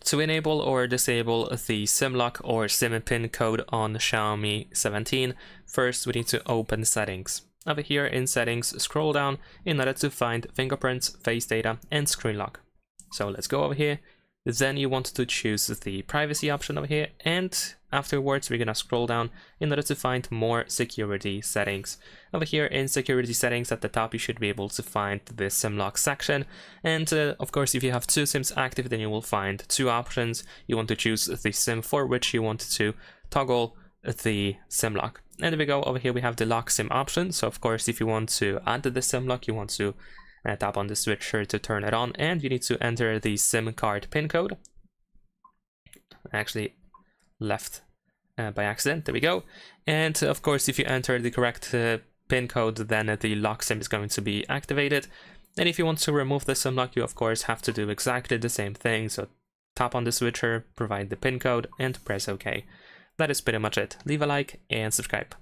To enable or disable the SIM lock or SIM pin code on Xiaomi 17, first we need to open settings. Over here in settings, scroll down in order to find fingerprints, face data, and screen lock. So let's go over here. Then you want to choose the privacy option over here, and afterwards we're gonna scroll down in order to find more security settings. Over here in security settings at the top you should be able to find the SIM lock section, and of course if you have two SIMs active then you will find two options. You want to choose the SIM for which you want to toggle the SIM lock. And there we go. Over here we have the lock SIM option, so of course if you want to add the SIM lock you want to tap on the switcher to turn it on, and you need to enter the SIM card pin code. I actually left by accident. There we go. And of course if you enter the correct pin code then the lock SIM is going to be activated. And if you want to remove the SIM lock you of course have to do exactly the same thing, so tap on the switcher, provide the pin code, and press OK. That is pretty much it. Leave a like and subscribe.